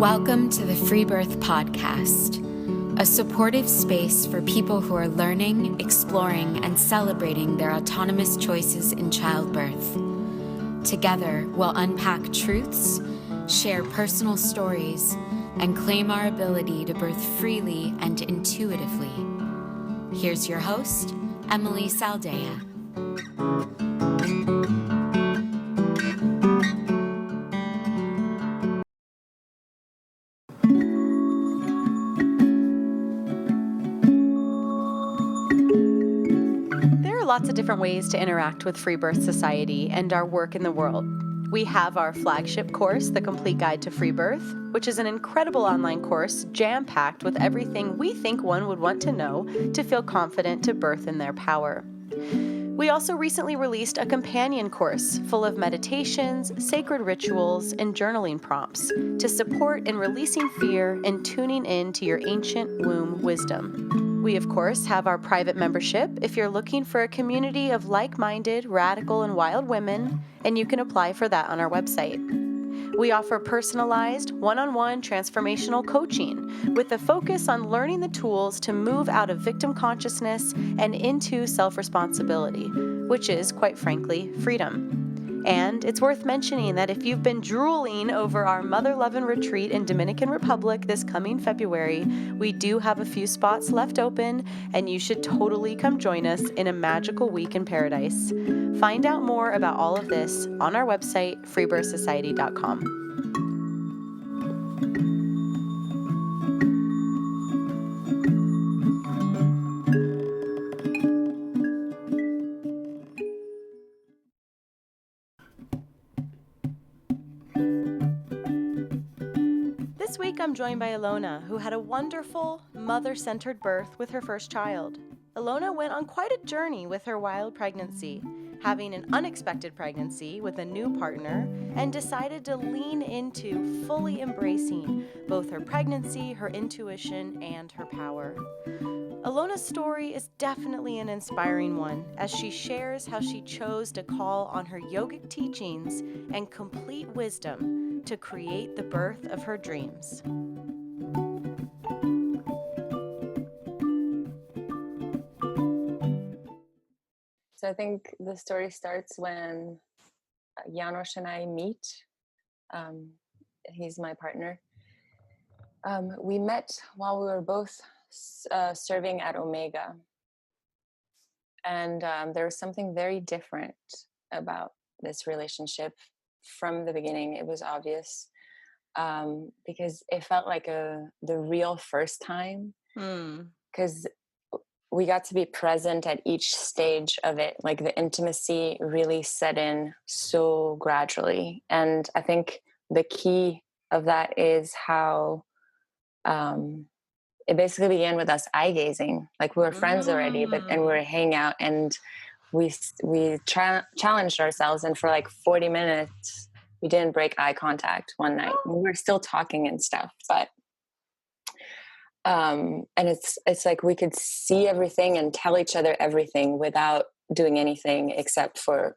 Welcome to the Freebirth podcast, a supportive space for people who are learning, exploring, and celebrating their autonomous choices in childbirth. Together, we'll unpack truths, share personal stories, and claim our ability to birth freely and intuitively. Here's your host, Emily Saldea. Lots of different ways to interact with Freebirth Society and our work in the world. We have our flagship course, The Complete Guide to Freebirth, which is an incredible online course jam-packed with everything we think one would want to know to feel confident to birth in their power. We also recently released a companion course full of meditations, sacred rituals, and journaling prompts to support in releasing fear and tuning in to your ancient womb wisdom. We, of course, have our private membership if you're looking for a community of like-minded, radical, and wild women, and you can apply for that on our website. We offer personalized, one-on-one transformational coaching with a focus on learning the tools to move out of victim consciousness and into self-responsibility, which is, quite frankly, freedom. And it's worth mentioning that if you've been drooling over our Mother Lovin' Retreat in Dominican Republic this coming February, we do have a few spots left open, and you should totally come join us in a magical week in paradise. Find out more about all of this on our website, freebirthsociety.com. This week, I'm joined by Ilona, who had a wonderful, mother-centered birth with her first child. Ilona went on quite a journey with her wild pregnancy, having an unexpected pregnancy with a new partner, and decided to lean into fully embracing both her pregnancy, her intuition, and her power. Ilona's story is definitely an inspiring one, as she shares how she chose to call on her yogic teachings and complete wisdom to create the birth of her dreams. So I think the story starts when Janos and I meet. He's my partner. We met while we were both serving at Omega. And there was something very different about this relationship from the beginning. It was obvious because it felt like the real first time. Because we got to be present at each stage of it. Like the intimacy really set in so gradually. And I think the key of that is how it basically began with us eye gazing. Like we were friends already, and we were hanging out, and we challenged ourselves. And for like 40 minutes, we didn't break eye contact one night. We were still talking and stuff, but and it's like we could see everything and tell each other everything without doing anything except for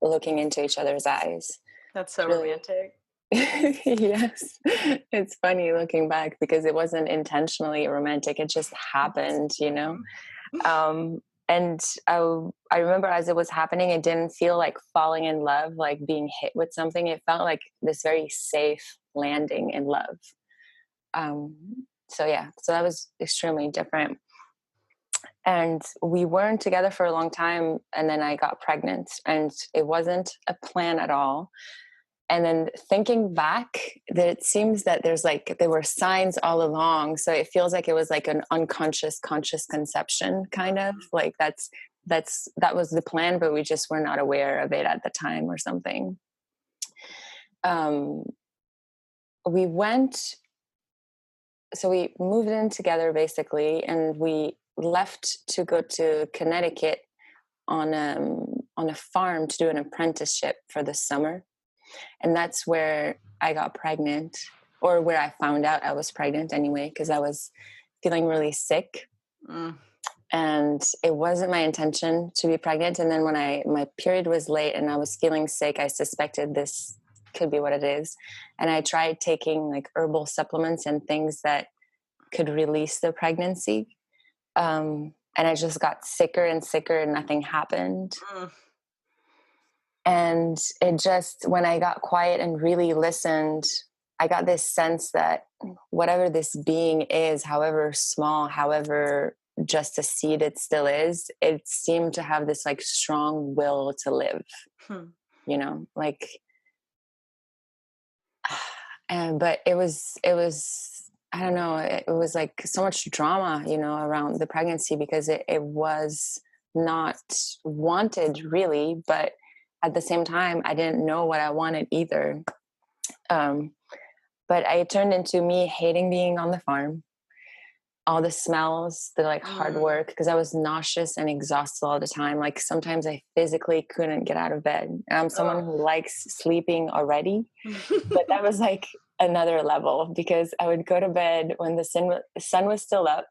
looking into each other's eyes. That's so romantic. Yes. It's funny looking back because it wasn't intentionally romantic. It just happened, you know? And I remember as it was happening, it didn't feel like falling in love, like being hit with something. It felt like this very safe landing in love. So that was extremely different. And we weren't together for a long time. And then I got pregnant, and it wasn't a plan at all. And then thinking back, that it seems that there were signs all along. So it feels like it was like an unconscious, conscious conception, kind of like that was the plan, but we just were not aware of it at the time or something. So we moved in together basically, and we left to go to Connecticut on a farm to do an apprenticeship for the summer. And that's where I got pregnant, or where I found out I was pregnant anyway, because I was feeling really sick. And it wasn't my intention to be pregnant. And then when my period was late and I was feeling sick, I suspected this could be what it is. And I tried taking like herbal supplements and things that could release the pregnancy. And I just got sicker and sicker and nothing happened. And it just, when I got quiet and really listened, I got this sense that whatever this being is, however small, however just a seed it still is, it seemed to have this like strong will to live, you know, like, but it was, I don't know, it was like so much drama, you know, around the pregnancy because it was not wanted really, but at the same time, I didn't know what I wanted either. But it turned into me hating being on the farm, all the smells, the like hard work, because I was nauseous and exhausted all the time. Like sometimes I physically couldn't get out of bed. And I'm someone who likes sleeping already, but that was like another level because I would go to bed when the sun was still up.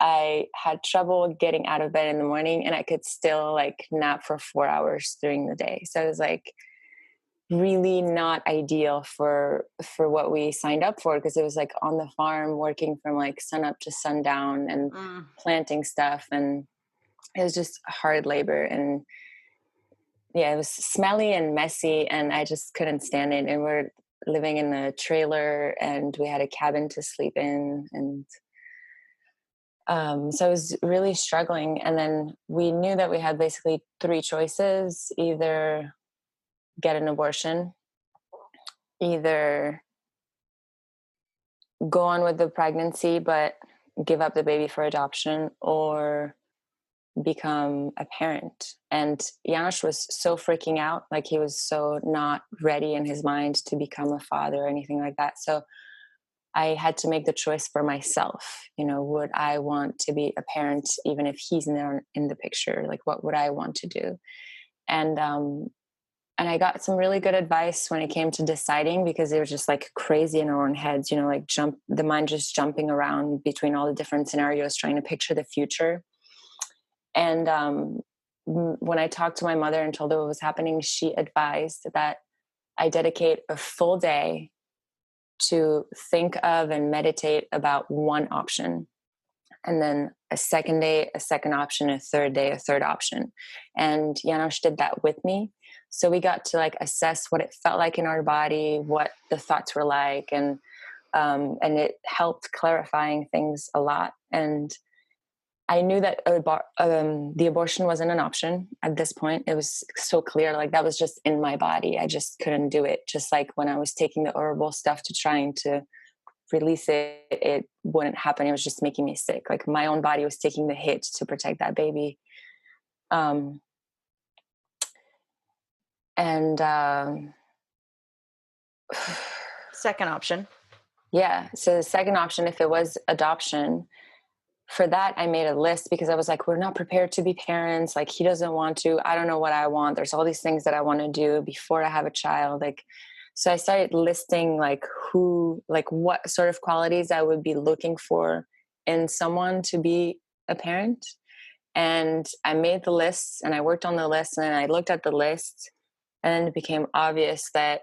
I had trouble getting out of bed in the morning and I could still like nap for 4 hours during the day. So it was like really not ideal for what we signed up for because it was like on the farm working from like sun up to sundown and planting stuff. And it was just hard labor. And yeah, it was smelly and messy and I just couldn't stand it. And we're living in a trailer and we had a cabin to sleep in. And so I was really struggling. And then we knew that we had basically 3 choices: either get an abortion, either go on with the pregnancy, but give up the baby for adoption, or become a parent. And Janos was so freaking out. Like he was so not ready in his mind to become a father or anything like that. So I had to make the choice for myself. You know, would I want to be a parent even if he's there in the picture? Like, what would I want to do? And I got some really good advice when it came to deciding because it was just like crazy in our own heads, you know, like the mind just jumping around between all the different scenarios, trying to picture the future. And when I talked to my mother and told her what was happening, she advised that I dedicate a full day to think of and meditate about one option. And then a second day, a second option, a third day, a third option. And Janos did that with me. So we got to like assess what it felt like in our body, what the thoughts were like. And it helped clarifying things a lot. And I knew that the abortion wasn't an option at this point. It was so clear, like that was just in my body. I just couldn't do it. Just like when I was taking the herbal stuff to trying to release it, it wouldn't happen. It was just making me sick. Like my own body was taking the hit to protect that baby. Second option. Yeah. So the second option, if it was adoption, for that, I made a list because I was like, we're not prepared to be parents. Like he doesn't want to, I don't know what I want. There's all these things that I want to do before I have a child. Like, so I started listing like what sort of qualities I would be looking for in someone to be a parent. And I made the lists and I worked on the list and I looked at the list and then it became obvious that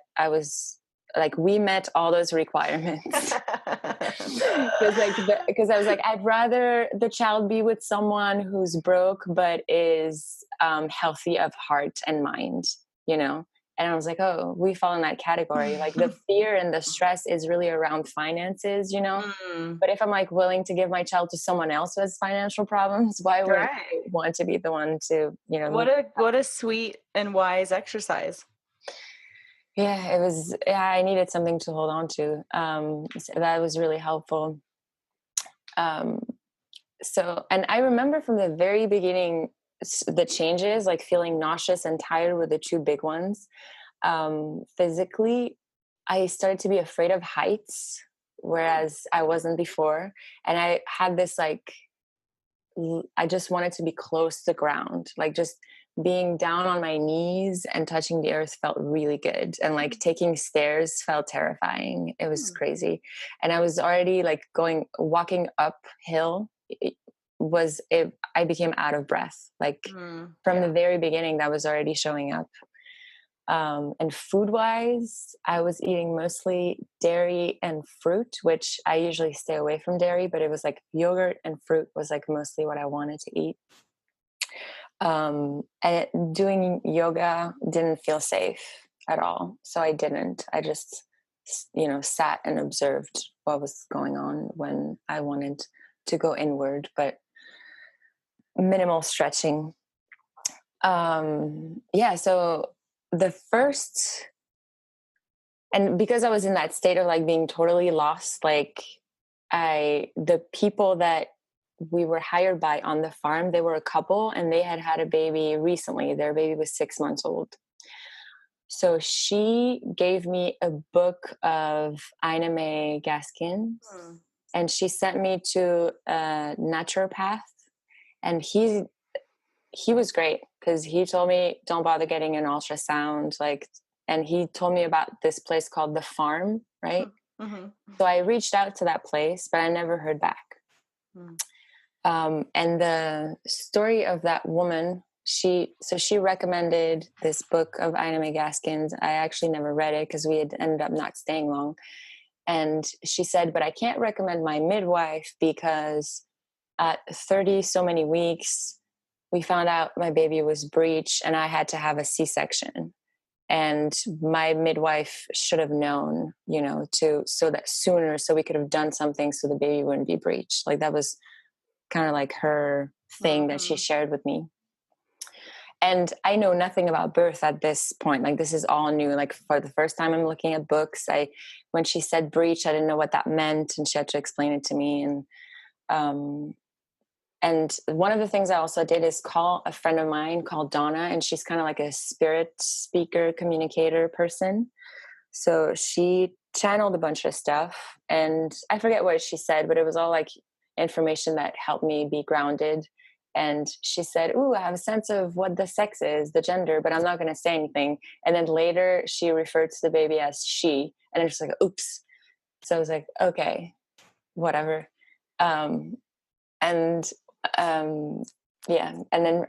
we met all those requirements. Because I was like, I'd rather the child be with someone who's broke, but is healthy of heart and mind, you know? And I was like, oh, we fall in that category. Like the fear and the stress is really around finances, you know? But if I'm like willing to give my child to someone else who has financial problems, why would I want to be the one to, you know? What a sweet and wise exercise. Yeah, it was, I needed something to hold on to. So that was really helpful. And I remember from the very beginning, the changes, like feeling nauseous and tired were the 2 big ones. Physically, I started to be afraid of heights, whereas I wasn't before. And I had this, like, I just wanted to be close to the ground, like just being down on my knees and touching the earth felt really good. And like taking stairs felt terrifying. It was crazy. And I was already like walking uphill. I became out of breath. Like from the very beginning, that was already showing up. And food wise, I was eating mostly dairy and fruit, which I usually stay away from dairy, but it was like yogurt and fruit was like mostly what I wanted to eat. And doing yoga didn't feel safe at all. So I didn't. I just, sat and observed what was going on when I wanted to go inward, but minimal stretching. So the first, and because I was in that state of like being totally lost, like the people that we were hired by on the farm, they were a couple and they had a baby recently. Their baby was 6 months old. So she gave me a book of Ina May Gaskin's, and she sent me to a naturopath, and he was great because he told me don't bother getting an ultrasound, and he told me about this place called The Farm, right? Mm-hmm. So I reached out to that place, but I never heard back. And the story of that woman, she recommended this book of Ina May Gaskin's. I actually never read it because we had ended up not staying long. And she said, but I can't recommend my midwife because at 30 so many weeks, we found out my baby was breech and I had to have a C-section. And my midwife should have known, so that sooner, so we could have done something so the baby wouldn't be breech. Like that was kind of like her thing that she shared with me. And I know nothing about birth at this point. Like this is all new. Like for the first time I'm looking at books. When she said breech, I didn't know what that meant, and she had to explain it to me. And one of the things I also did is call a friend of mine called Donna, and she's kind of like a spirit speaker, communicator person. So she channeled a bunch of stuff, and I forget what she said, but it was all like information that helped me be grounded. And she said, "Ooh, I have a sense of what the sex is, the gender, but I'm not going to say anything." And then later she referred to the baby as she, and it's like, oops. So I was like, okay, whatever. And then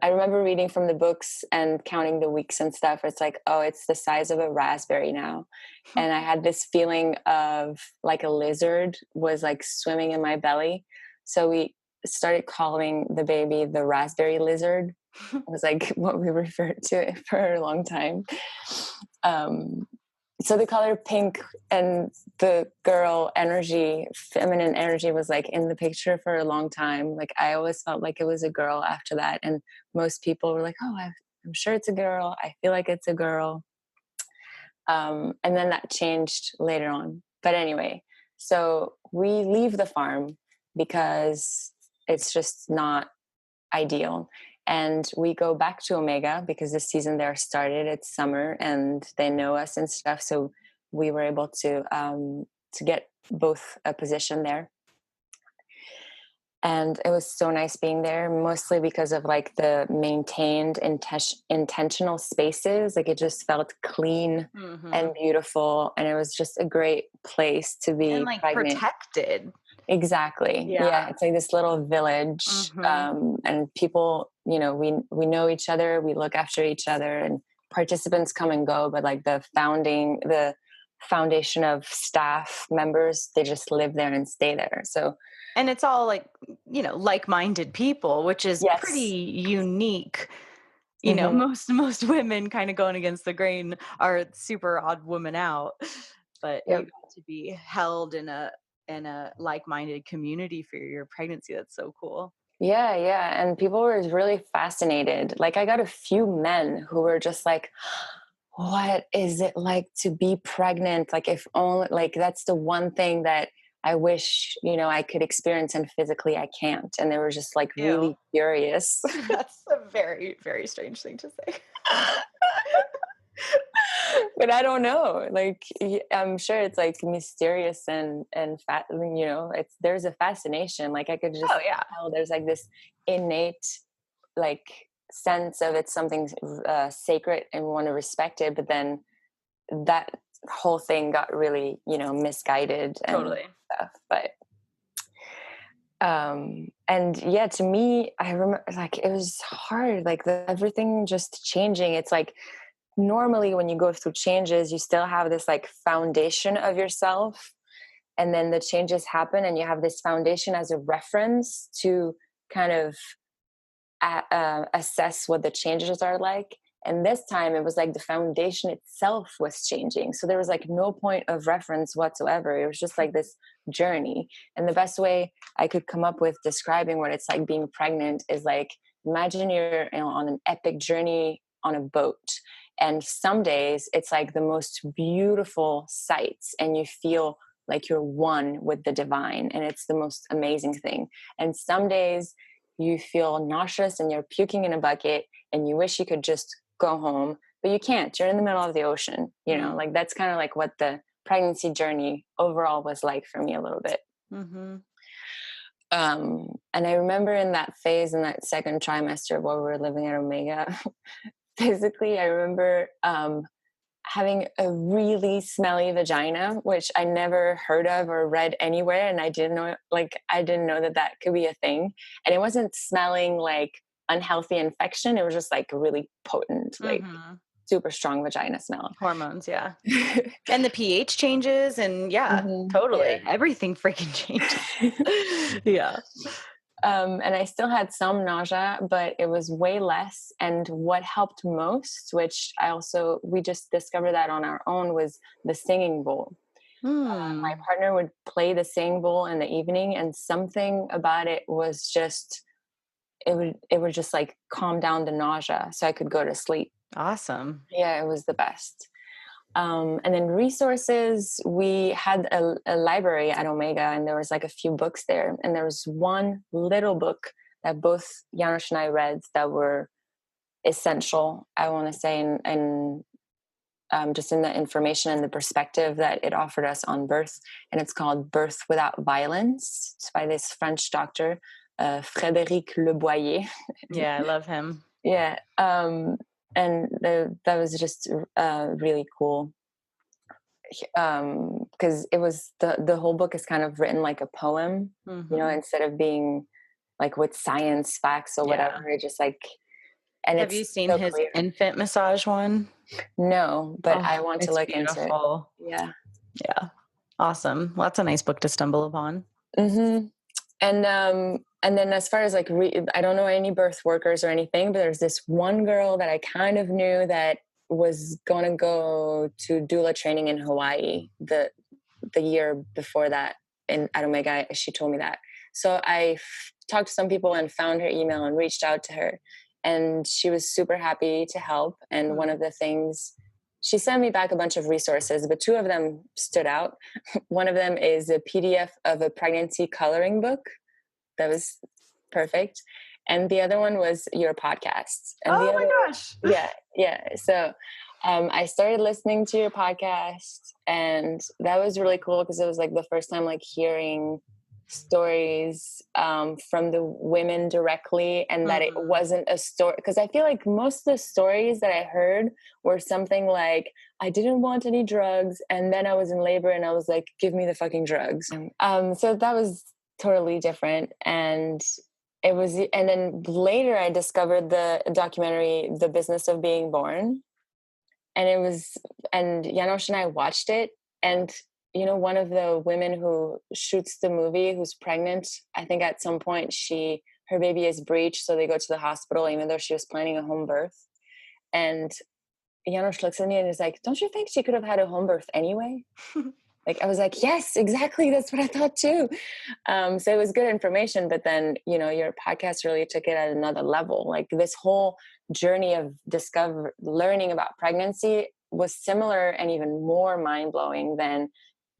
I remember reading from the books and counting the weeks and stuff. It's like, oh, it's the size of a raspberry now. And I had this feeling of like a lizard was like swimming in my belly. So we started calling the baby the raspberry lizard. It was like what we referred to it for a long time. So the color pink and the girl energy, feminine energy, was like in the picture for a long time. Like I always felt like it was a girl after that. And most people were like, oh, I'm sure it's a girl. I feel like it's a girl. And then that changed later on. But anyway, so we leave the farm because it's just not ideal. And we go back to Omega because the season there started. It's summer and they know us and stuff. So we were able to get both a position there. And it was so nice being there, mostly because of like the maintained intentional spaces. Like it just felt clean and beautiful. And it was just a great place to be and like pregnant. Protected. Exactly. Yeah. It's like this little village. And people, we know each other, we look after each other, and participants come and go, but like the foundation of staff members, they just live there and stay there. So, and it's all like, like-minded people, which is pretty unique. Most women kind of going against the grain are super odd woman out, but you got to be held in a like-minded community for your pregnancy. That's so cool. Yeah. And people were really fascinated. Like I got a few men who were just like, what is it like to be pregnant? Like if only, like that's the one thing that I wish, I could experience, and physically I can't. And they were just like really curious. That's a very, very strange thing to say. But I don't know. Like, I'm sure it's like mysterious and there's a fascination. Like I could just tell there's like this innate, like sense of it's something sacred and we want to respect it. But then that whole thing got really, misguided and stuff. But, to me, I remember like, it was hard, like everything just changing. It's like, normally when you go through changes, you still have this like foundation of yourself, and then the changes happen and you have this foundation as a reference to kind of assess what the changes are like. And this time it was like the foundation itself was changing, so there was like no point of reference whatsoever. It was just like this journey. And the best way I could come up with describing what it's like being pregnant is like, imagine you're, you know, on an epic journey on a boat, and some days it's like the most beautiful sights and you feel like you're one with the divine and it's the most amazing thing. And some days you feel nauseous and you're puking in a bucket and you wish you could just go home, but you can't. You're in the middle of the ocean, you know, like that's kind of like what the pregnancy journey overall was like for me a little bit. Mm-hmm. And I remember in that phase, in that second trimester while we were living at Omega, physically, I remember having a really smelly vagina, which I never heard of or read anywhere. And I didn't know that that could be a thing. And it wasn't smelling like unhealthy infection. It was just like really potent, like super strong vagina smell. Hormones. Yeah. And the pH changes and totally. Yeah. Everything freaking changes. Yeah. And I still had some nausea, but it was way less. And what helped most, which we just discovered that on our own, was the singing bowl. My partner would play the singing bowl in the evening, and something about it was just, it would just like calm down the nausea so I could go to sleep. Awesome. Yeah, it was the best. And then resources, we had a library at Omega, and there was like a few books there. And there was one little book that both Janos and I read that were essential, I want to say, and just in the information and the perspective that it offered us on birth. And it's called Birth Without Violence. It's by this French doctor, Frédéric Leboyer. Yeah, I love him. Yeah. And that was just really cool, because it was the whole book is kind of written like a poem, you know, instead of being like with science facts or whatever. It just like, and have you seen so his clear. infant massage one? No, but I want to look beautiful. into it. Yeah. Awesome. Well, that's a nice book to stumble upon. And then as far as like, I don't know any birth workers or anything, but there's this one girl that I kind of knew that was going to go to doula training in Hawaii the year before that at Omega. She told me that. So I talked to some people and found her email and reached out to her, and she was super happy to help. And one of the things, she sent me back a bunch of resources, but two of them stood out. One of them is a PDF of a pregnancy coloring book. That was perfect. And the other one was your podcast. And my gosh. Yeah. So I started listening to your podcast, and that was really cool because it was like the first time like hearing stories from the women directly, and that it wasn't a story, because I feel like most of the stories that I heard were something like, I didn't want any drugs, and then I was in labor and I was like, give me the fucking drugs. So that was totally different. And then later I discovered the documentary The Business of Being Born, and Janos and I watched it, and you know, one of the women who shoots the movie, who's pregnant, I think at some point her baby is breached, so they go to the hospital even though she was planning a home birth. And Janos looks at me and is like, don't you think she could have had a home birth anyway? Like, I was like, yes, exactly. That's what I thought too. So it was good information, but then, you know, your podcast really took it at another level. Like this whole journey of learning about pregnancy was similar and even more mind-blowing than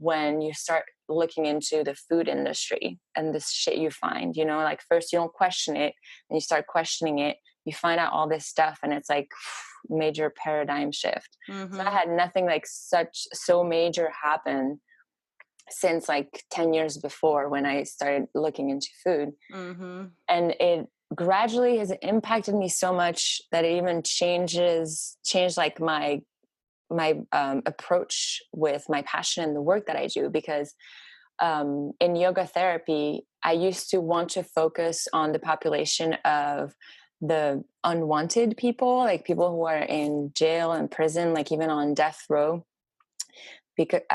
when you start looking into the food industry and this shit you find, you know, like first you don't question it, and you start questioning it, you find out all this stuff, and it's like major paradigm shift. So I had nothing like so major happen since like 10 years before when I started looking into food. And it gradually has impacted me so much that it even changed like my approach with my passion and the work that I do, because in yoga therapy, I used to want to focus on the population of the unwanted people, like people who are in jail and prison, like even on death row, because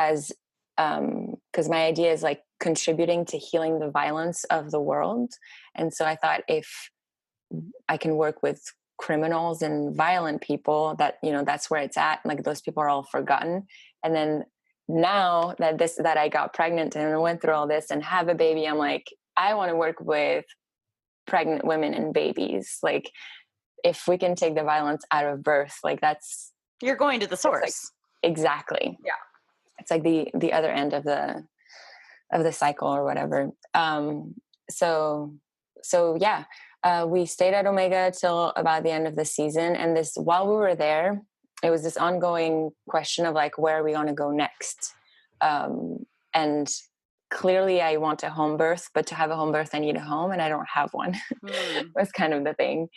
my idea is like contributing to healing the violence of the world. And so I thought, if I can work with criminals and violent people, that, you know, that's where it's at. Like those people are all forgotten. And then now that I got pregnant and went through all this and have a baby, I'm like, I want to work with pregnant women and babies. Like if we can take the violence out of birth, like you're going to the source. Like, exactly. Yeah. It's like the other end of the cycle or whatever. So yeah, we stayed at Omega till about the end of the season. And while we were there, it was this ongoing question of like, where are we going to go next? And clearly I want a home birth, but to have a home birth, I need a home, and I don't have one. Was kind of the thing.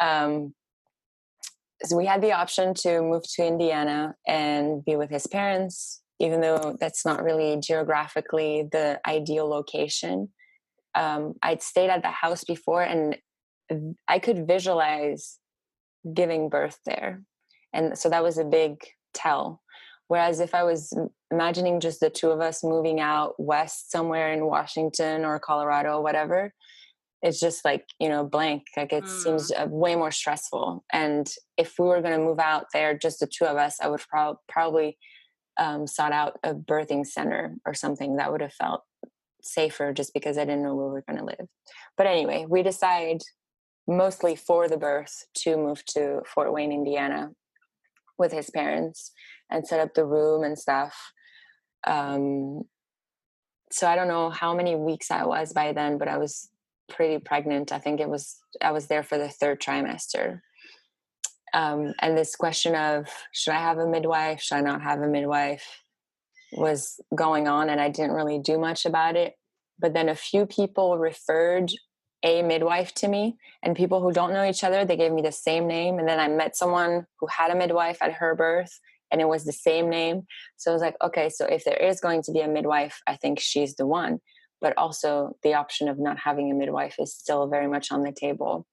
So we had the option to move to Indiana and be with his parents, even though that's not really geographically the ideal location. I'd stayed at the house before, and I could visualize giving birth there. And so that was a big tell. Whereas if I was imagining just the two of us moving out west somewhere in Washington or Colorado or whatever, it's just like, you know, blank. Like it seems way more stressful. And if we were going to move out there, just the two of us, I would probably sought out a birthing center or something that would have felt safer, just because I didn't know where we were going to live. But anyway, we decide mostly for the birth to move to Fort Wayne, Indiana with his parents and set up the room and stuff. So I don't know how many weeks I was by then, but I was pretty pregnant. I think I was there for the third trimester. And this question of, should I have a midwife? Should I not have a midwife? Was going on, and I didn't really do much about it. But then a few people referred a midwife to me, and people who don't know each other, they gave me the same name. And then I met someone who had a midwife at her birth, and it was the same name. So I was like, okay, so if there is going to be a midwife, I think she's the one. But also the option of not having a midwife is still very much on the table.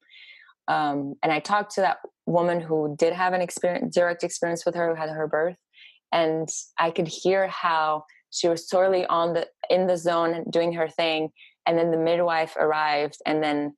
And I talked to that woman who did have an direct experience with her, who had her birth. And I could hear how she was totally in the zone doing her thing. And then the midwife arrived, and then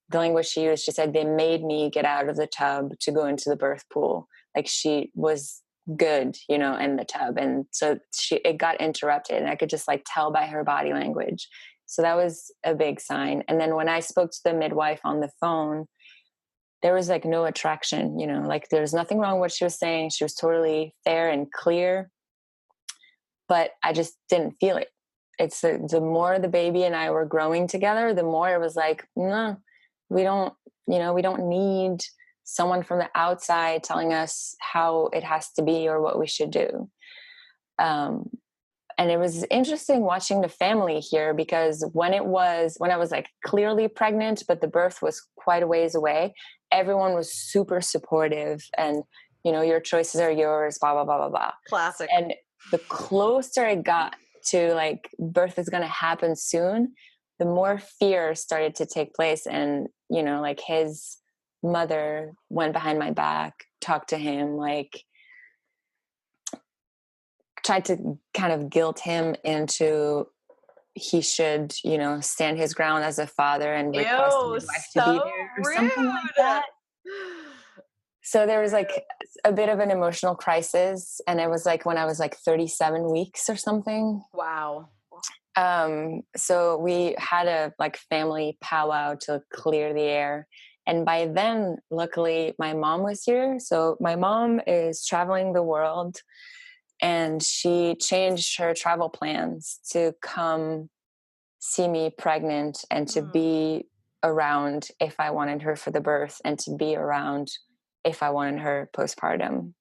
the language she used, she said, they made me get out of the tub to go into the birth pool. Like she was good, you know, in the tub. And so it got interrupted, and I could just like tell by her body language. So that was a big sign. And then when I spoke to the midwife on the phone, there was like no attraction, you know, like there's nothing wrong with what she was saying. She was totally fair and clear, but I just didn't feel it. It's the more the baby and I were growing together, the more it was like, no, we don't need someone from the outside telling us how it has to be or what we should do. And it was interesting watching the family here, because when I was like clearly pregnant, but the birth was quite a ways away, everyone was super supportive and, you know, your choices are yours, blah, blah, blah, blah, blah. Classic. And the closer it got to like birth is going to happen soon, the more fear started to take place. And, you know, like his mother went behind my back, talked to him, like tried to kind of guilt him into he should, you know, stand his ground as a father and request a midwife to be there or something like that. So there was like a bit of an emotional crisis, and it was like when I was like 37 weeks or something. Wow. So we had a like family powwow to clear the air. And by then, luckily, my mom was here. So my mom is traveling the world, and she changed her travel plans to come see me pregnant and to be around if I wanted her for the birth, and to be around if I wanted her postpartum.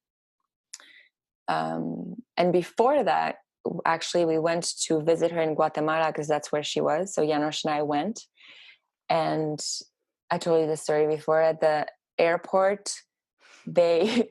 And before that, actually, we went to visit her in Guatemala because that's where she was. So Janos and I went, and I told you the story before. At the airport, they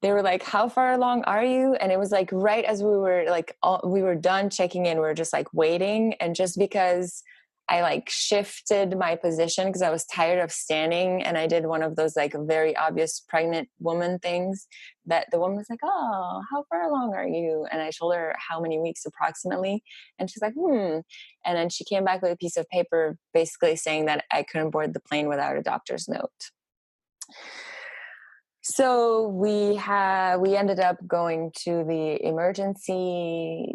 were like, how far along are you? And it was like right as we were like we were done checking in, we were just like waiting. And just because I like shifted my position because I was tired of standing, and I did one of those like very obvious pregnant woman things that the woman was like, "Oh, how far along are you?" And I told her how many weeks approximately, and she's like, "Hmm." And then she came back with a piece of paper basically saying that I couldn't board the plane without a doctor's note. So we ended up going to the emergency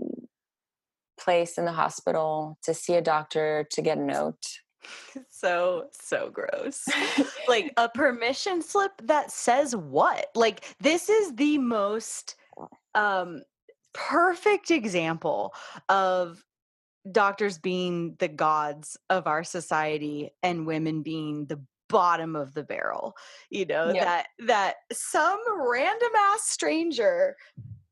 place in the hospital to see a doctor to get a note. So gross. Like a permission slip that says what? Like this is the most um perfect example of doctors being the gods of our society and women being the bottom of the barrel. Yep. That some random ass stranger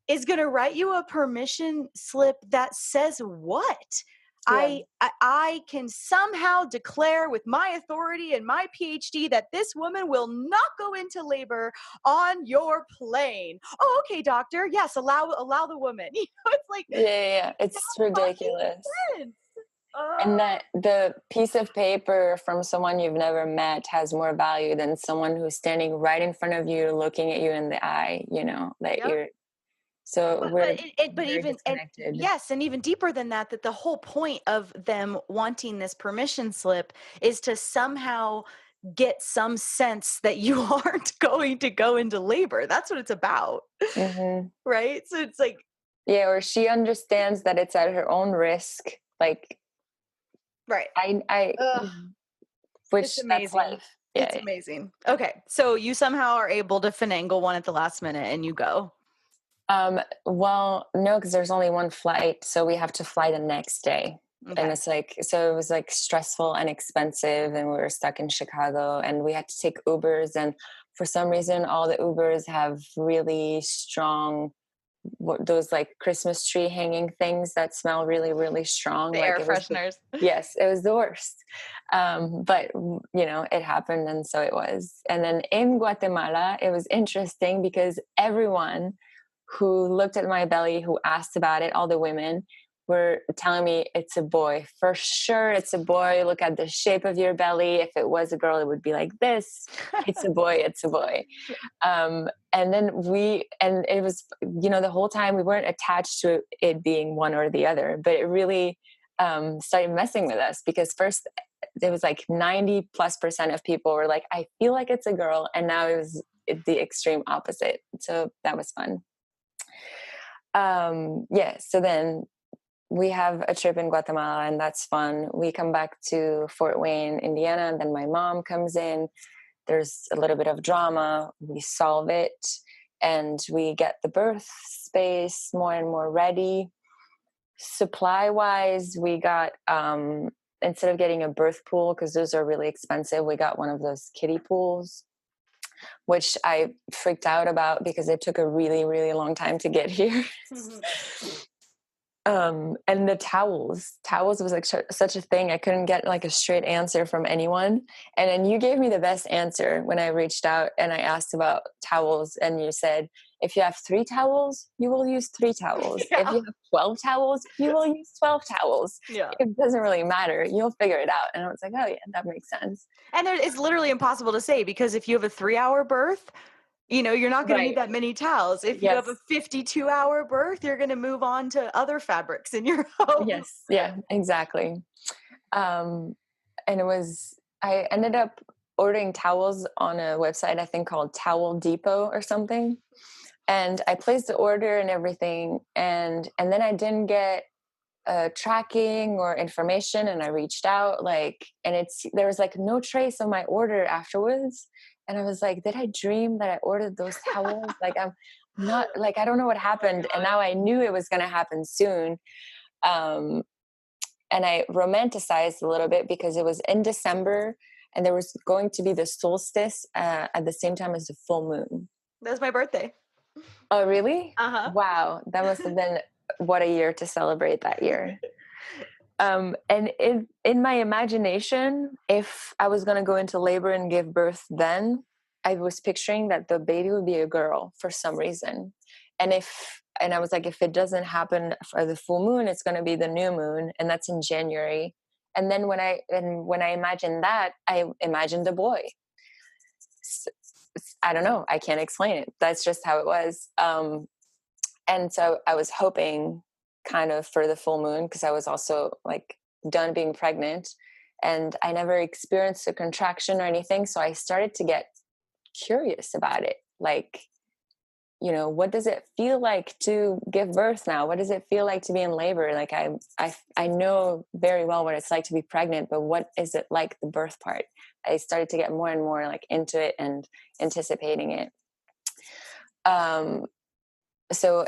is going to write you a permission slip that says what? Yeah. I can somehow declare with my authority and my PhD that this woman will not go into labor on your plane. Oh, okay, doctor. Yes, allow the woman. It's like Yeah. no It's fucking ridiculous. sense. And that the piece of paper from someone you've never met has more value than someone who's standing right in front of you, looking at you in the eye, that Yep. so we're But very even and disconnected. yes, and even deeper than that, that the whole point of them wanting this permission slip is to somehow get some sense that you aren't going to go into labor. That's what it's about, Hmm. right? So it's like, Yeah, or she understands that it's at her own risk. Like right. I Ugh, it's which that's amazing. life. It's Yeah. amazing. Okay, so you somehow are able to finagle one at the last minute, and you go. Well, no, because there's only one flight, so we have to fly the next day. And Okay. it's like, so it was like stressful and expensive, and we were stuck in Chicago, and we had to take Ubers. And for some reason, all the Ubers have really strong, those like Christmas tree hanging things that smell really, really strong. The Like air it was, fresheners. yes, it was the worst. But it happened, and so it was. And then in Guatemala, it was interesting because everyone who looked at my belly, who asked about it, all the women were telling me it's a boy. For sure, it's a boy. Look at the shape of your belly. If it was a girl, it would be like this. It's a boy. It's a boy. And then and it was, the whole time we weren't attached to it being one or the other, but it really started messing with us because first there was like 90+% of people were like, I feel like it's a girl. And now it was the extreme opposite. So that was fun. So then we have a trip in Guatemala, and that's fun. We come back to Fort Wayne, Indiana, and then my mom comes in. There's a little bit of drama. We solve it, and we get the birth space more and more ready. Supply wise, we got instead of getting a birth pool, because those are really expensive, we got one of those kiddie pools, which I freaked out about because it took a really, really long time to get here. And the towels was like such a thing. I couldn't get like a straight answer from anyone. And then you gave me the best answer when I reached out and I asked about towels. And you said, if you have 3 towels, you will use 3 towels. Yeah. If you have 12 towels, you will use 12 towels. Yeah. It doesn't really matter. You'll figure it out. And I was like, oh yeah, that makes sense. And it's literally impossible to say because if you have a 3-hour birth, you're not going to need Right. that many towels. If you Yes. have a 52-hour birth, you're going to move on to other fabrics in your home. Yes. Yeah, exactly. And I ended up ordering towels on a website, I think called Towel Depot or something. And I placed the order and everything. And then I didn't get tracking or information. And I reached out and there was like no trace of my order afterwards. And I was like, did I dream that I ordered those towels? I'm not I don't know what happened. And now I knew it was going to happen soon. And I romanticized a little bit because it was in December and there was going to be the solstice at the same time as the full moon. That was my birthday. Oh, really? Uh-huh. Wow. That must have been what a year to celebrate that year. And in my imagination, if I was going to go into labor and give birth then, I was picturing that the baby would be a girl for some reason. And I was like, if it doesn't happen for the full moon, it's going to be the new moon. And that's in January. And then when I imagined that, I imagined a boy. I don't know. I can't explain it. That's just how it was. And so I was hoping kind of for the full moon, because I was also like done being pregnant, and I never experienced a contraction or anything. So I started to get curious about it. Like, what does it feel like to give birth now? What does it feel like to be in labor? Like I know very well what it's like to be pregnant, but what is it like, the birth part? I started to get more and more like into it and anticipating it. So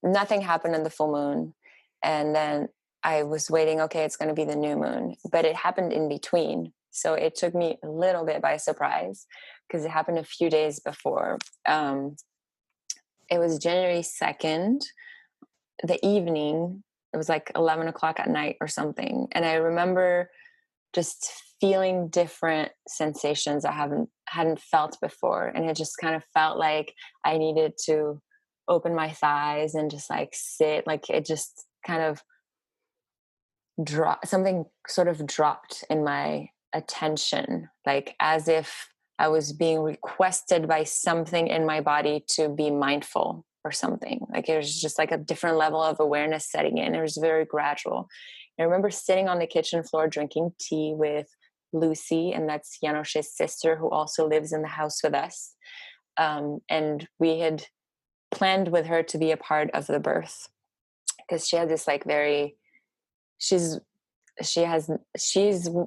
nothing happened in the full moon. And then I was waiting, okay, it's going to be the new moon, but it happened in between. So it took me a little bit by surprise, because it happened a few days before. It was January 2nd, the evening. It was like 11 o'clock at night or something. And I remember just feeling different sensations I hadn't felt before. And it just kind of felt like I needed to open my thighs and just like sit, like it just kind of something sort of dropped in my attention, like as if I was being requested by something in my body to be mindful or something. Like it was just like a different level of awareness setting in. It was very gradual. I remember sitting on the kitchen floor drinking tea with Lucy, and that's Janosch's sister, who also lives in the house with us. And we had planned with her to be a part of the birth, because she had this like she's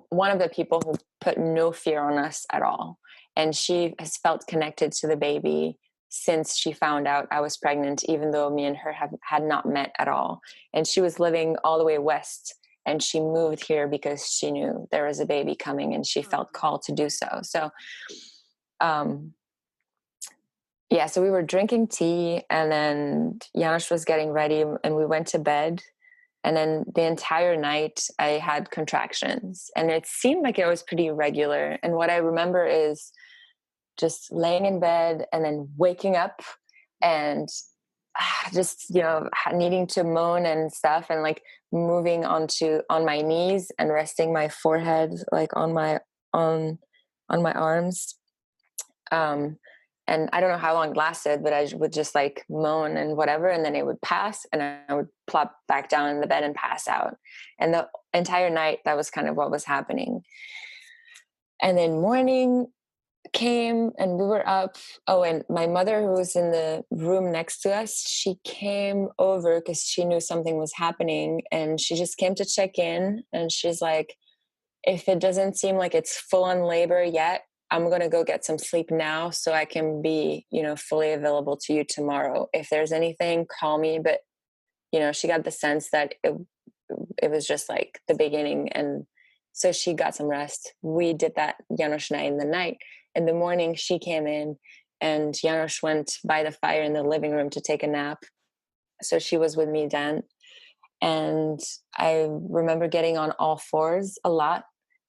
one of the people who put no fear on us at all. And she has felt connected to the baby since she found out I was pregnant, even though me and her had not met at all. And she was living all the way west, and she moved here because she knew there was a baby coming and she felt called to do so. So, so we were drinking tea, and then Janos was getting ready, and we went to bed. And then the entire night I had contractions, and it seemed like it was pretty regular. And what I remember is just laying in bed and then waking up and just, needing to moan and stuff, and like moving on my knees and resting my forehead like on my arms. And I don't know how long it lasted, but I would just like moan and whatever. And then it would pass, and I would plop back down in the bed and pass out. And the entire night, that was kind of what was happening. And then morning came, and we were up. Oh, and my mother, who was in the room next to us, she came over because she knew something was happening. And she just came to check in. And she's like, if it doesn't seem like it's full on labor yet, I'm going to go get some sleep now so I can be, fully available to you tomorrow. If there's anything, call me. But, she got the sense that it was just like the beginning. And so she got some rest. We did that, Janos and I, in the night. In the morning, she came in, and Janos went by the fire in the living room to take a nap. So she was with me then. And I remember getting on all fours a lot,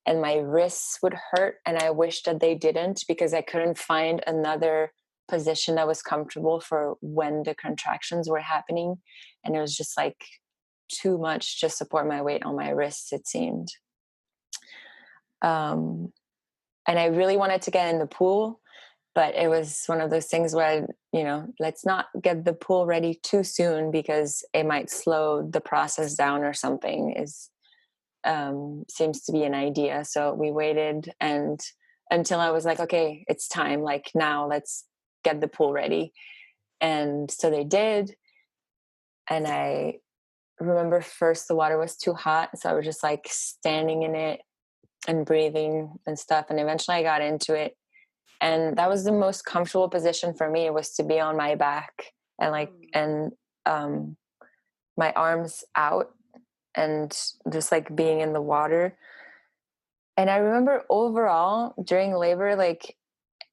and my wrists would hurt, and I wished that they didn't, because I couldn't find another position that was comfortable for when the contractions were happening. And it was just like too much to support my weight on my wrists, it seemed. And I really wanted to get in the pool, but it was one of those things where, let's not get the pool ready too soon, because it might slow the process down or something, seems to be an idea. So we waited, and until I was like, okay, it's time, like now let's get the pool ready. And so they did. And I remember first the water was too hot, so I was just like standing in it and breathing and stuff. And eventually I got into it, and that was the most comfortable position for me, was to be on my back and my arms out and just like being in the water. And I remember overall during labor, like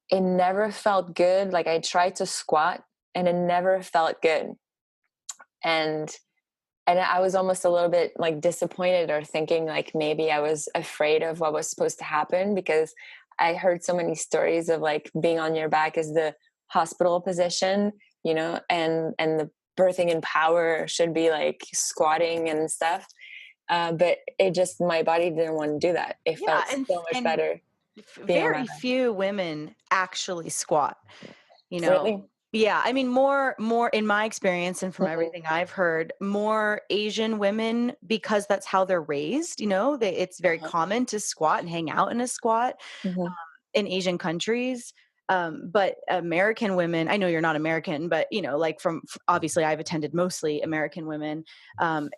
it never felt good. Like I tried to squat and it never felt good. And I was almost a little bit like disappointed, or thinking like maybe I was afraid of what was supposed to happen, because I heard so many stories of like being on your back is the hospital position, and the birthing in power should be like squatting and stuff. But it just, my body didn't want to do that. It Yeah, felt so much and better being on my very back. few women actually squat, you know. Really? Yeah, I mean, more in my experience and from Hmm. everything I've heard, more Asian women, because that's how they're raised, it's very Uh-huh. common to squat and hang out in a squat Hmm. in Asian countries. But American women, I know you're not American, but like obviously I've attended mostly American women.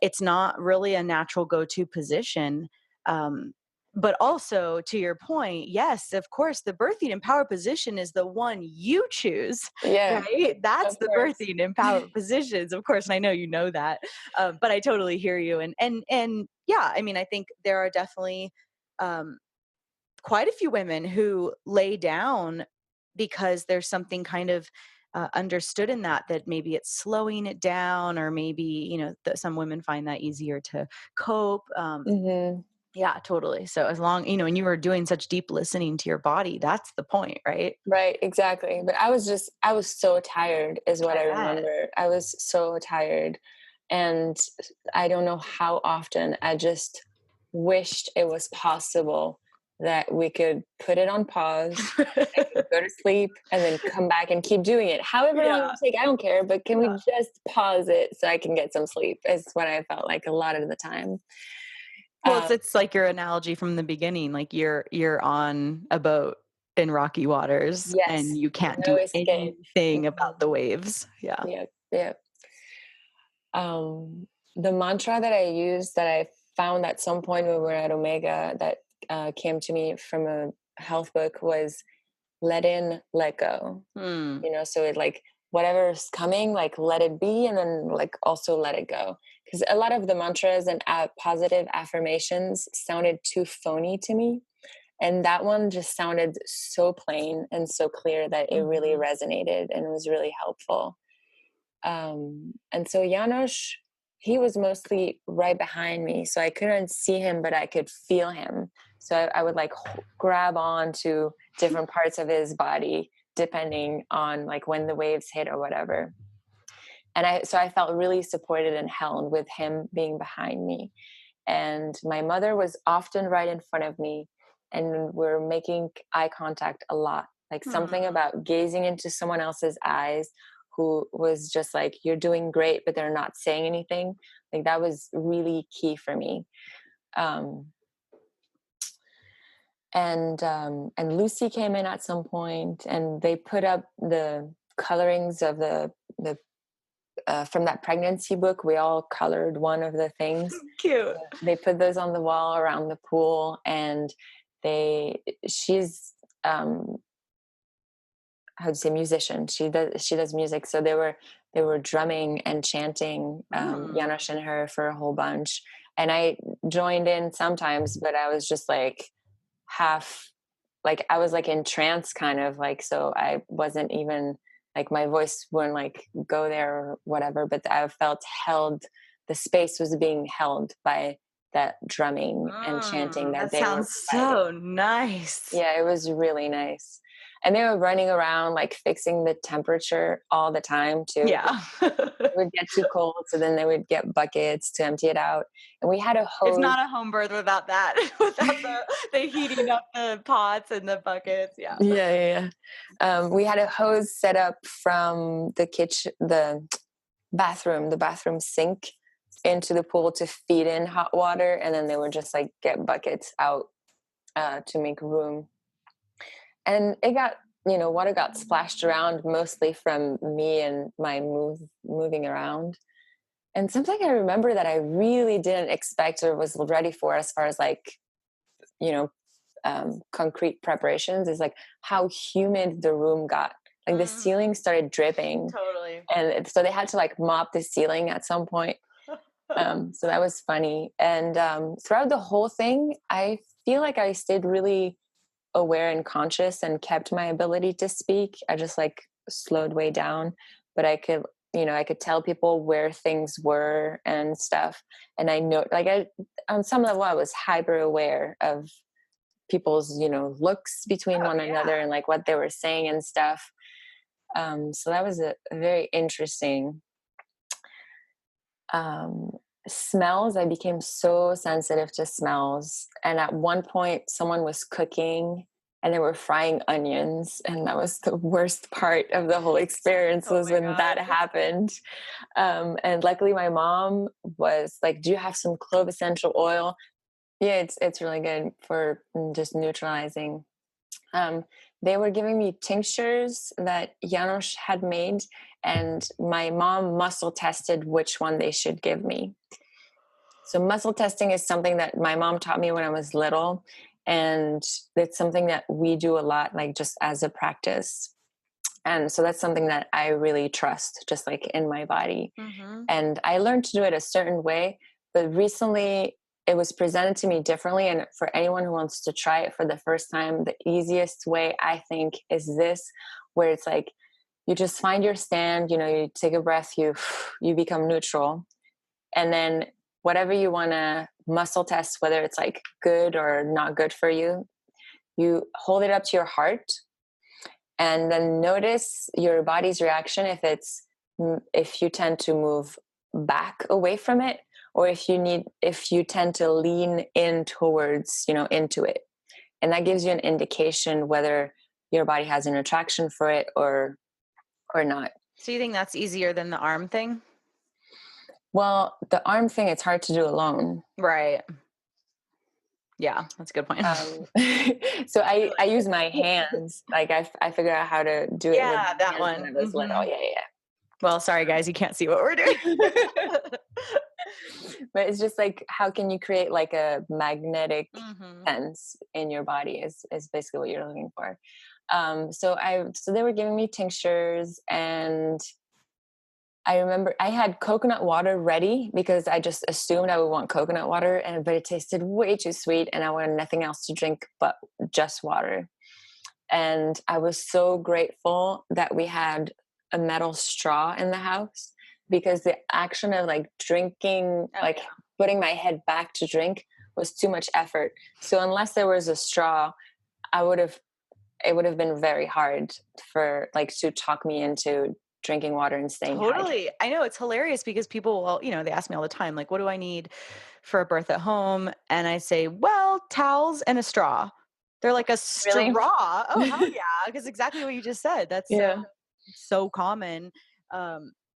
It's not really a natural go-to position. Um, but also to your point, yes, of course, the birthing in power position is the one you choose, Yeah, right? That's of the course. birthing in power positions, of course. And I know you know that, but I totally hear you. And yeah, I mean, I think there are definitely um, quite a few women who lay down because there's something kind of understood in that maybe it's slowing it down, or maybe some women find that easier to cope. Hmm. Yeah, totally. So as long and you were doing such deep listening to your body, that's the point, right? Right, exactly. But I was so tired, is what I I bet. remember. I was so tired. And I don't know how often I just wished it was possible that we could put it on pause. I could go to sleep and then come back and keep doing it. However long it Yeah. would take, I don't care. But can we Yeah. just pause it so I can get some sleep? Is what I felt like a lot of the time. Well, Um, it's like your analogy from the beginning, like you're on a boat in rocky waters and yes, you can't no do escape. anything about Mhm. the waves. Yeah. Yeah, yeah. um, the mantra that I used, that I found at some point when we were at Omega, that came to me from a health book, was let in, let go. Hmm. So it, like, whatever's coming, like, let it be, and then, like, also let it go. Because a lot of the mantras and positive affirmations sounded too phony to me. And that one just sounded so plain and so clear that it really Mhm. resonated and was really helpful. And so Janos, he was mostly right behind me, so I couldn't see him, but I could feel him. So I would, like, grab on to different parts of his body depending on, like, when the waves hit or whatever. And I felt really supported and held with him being behind me. And my mother was often right in front of me, and we're making eye contact a lot. Like, something Hmm. about gazing into someone else's eyes who was just like, you're doing great, but they're not saying anything. Like, that was really key for me. um, and Lucy came in at some point, and they put up the colorings of the from that pregnancy book. We all colored one of the things. Cute. They put those on the wall around the pool, and she's um how to say, musician. She does music. So they were drumming and chanting, Mm. Janosch and her, for a whole bunch. And I joined in sometimes, but I was just like half, like, I was like in trance kind of, like, so I wasn't even, like, my voice wouldn't, like, go there or whatever, but I felt held. The space was being held by that drumming and chanting that That they were sounds providing. so nice. Yeah, it was really nice. And they were running around, like, fixing the temperature all the time too. Yeah. It would get too cold, so then they would get buckets to empty it out. And we had a It's hose. not a home birth without that, without the heating up the pots and the buckets. Yeah. Yeah, yeah, yeah. We had a hose set up from the kitchen, the bathroom sink, into the pool to feed in hot water, and then they would just, like, get buckets out to make room. And water got splashed around, mostly from me and my moving around. And something I remember that I really didn't expect or was ready for, as far as, like, you know concrete preparations, is, like, how humid the room got. Like, the Mhm. ceiling started dripping, Totally. and so they had to, like, mop the ceiling at some point. So that was funny. And throughout the whole thing, I feel like I stayed really aware and conscious and kept my ability to speak. I just, like, slowed way down, but I could tell people where things were and stuff. And I know, like, on some level, I was hyper aware of people's, looks between Oh, one yeah. another, and, like, what they were saying and stuff. So that was a very interesting. Um, smells, I became so sensitive to smells. And at one point, someone was cooking and they were frying onions. And that was the worst part of the whole experience, was when that happened. And luckily, my mom was like, "Do you have some clove essential oil?" Yeah, it's really good for just neutralizing. They were giving me tinctures that Janos had made, and my mom muscle tested which one they should give me. So muscle testing is something that my mom taught me when I was little, and it's something that we do a lot, like just as a practice. And so that's something that I really trust, just like in my body. Mm-hmm. And I learned to do it a certain way, but recently it was presented to me differently. And for anyone who wants to try it for the first time, the easiest way, I think, is this, where it's like you just find your stand, you take a breath, you become neutral, and then whatever you want to muscle test, whether it's like good or not good for you, you hold it up to your heart, and then notice your body's reaction, if you tend to move back away from it, or if you tend to lean in towards, into it. And that gives you an indication whether your body has an attraction for it or not. So you think that's easier than the arm thing? Well, the arm thing, it's hard to do alone. Right. Yeah, that's a good point. So I use my hands. Like I figure out how to do it with Yeah, my that hands one. when I was little. Mhm. Yeah. Well, sorry guys, you can't see what we're doing. But it's just like, how can you create like a magnetic Mhm. sense in your body is basically what you're looking for. So they were giving me tinctures, and I remember I had coconut water ready because I just assumed I would want coconut water, but it tasted way too sweet, and I wanted nothing else to drink but just water. And I was so grateful that we had a metal straw in the house, because the action of like drinking, putting my head back to drink, was too much effort. So unless there was a straw, it would have been very hard for like to talk me into drinking water and staying hydrated. Totally. I know it's hilarious because people will, they ask me all the time, like, what do I need for a birth at home? And I say, well, towels and a straw. They're like, a straw? Really? Oh, hell yeah. Because exactly what you just said. That's Yeah. so common.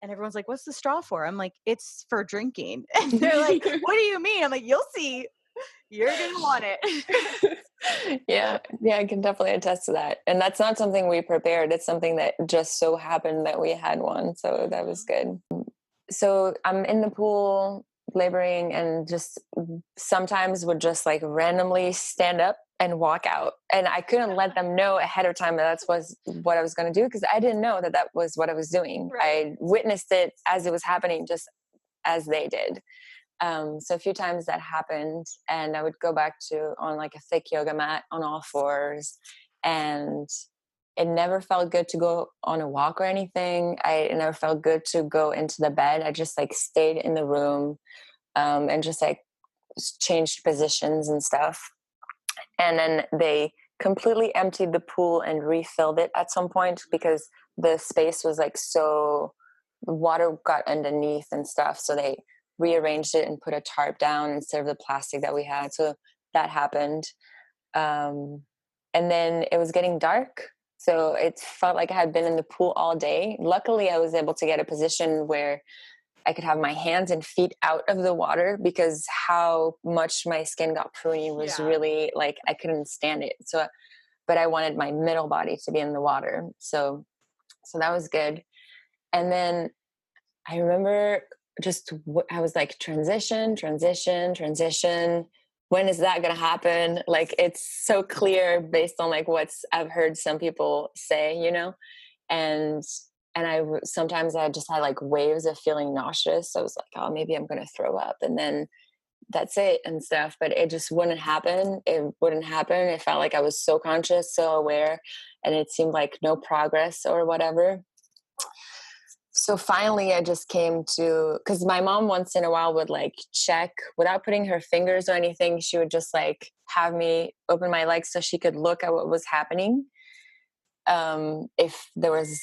And everyone's like, what's the straw for? I'm like, it's for drinking. And they're like, what do you mean? I'm like, you'll see. You're going to want it. Yeah, I can definitely attest to that. And that's not something we prepared. It's something that just so happened that we had one. So that was good. So I'm in the pool laboring, and just sometimes would just like randomly stand up and walk out. And I couldn't let them know ahead of time that was what I was going to do, because I didn't know that was what I was doing. Right. I witnessed it as it was happening, just as they did. So a few times that happened, and I would go back on like a thick yoga mat on all fours, and it never felt good to go on a walk or anything. It never felt good to go into the bed. I just like stayed in the room, and just like changed positions and stuff. And then they completely emptied the pool and refilled it at some point, because the space was like the water got underneath and stuff. So they rearranged it and put a tarp down instead of the plastic that we had. So that happened. And then it was getting dark. So it felt like I had been in the pool all day. Luckily, I was able to get a position where I could have my hands and feet out of the water, because how much my skin got pruny was really like, I couldn't stand it. So, but I wanted my middle body to be in the water. So that was good. And then I remember I was like, transition. When is that going to happen? Like, it's so clear based on like I've heard some people say, and sometimes I just had like waves of feeling nauseous. So I was like, oh, maybe I'm going to throw up, and then that's it and stuff. But it just wouldn't happen. It wouldn't happen. It felt like I was so conscious, so aware, and it seemed like no progress or whatever. So finally I just came to, because my mom once in a while would like check without putting her fingers or anything. She would just like have me open my legs so she could look at what was happening. if there was,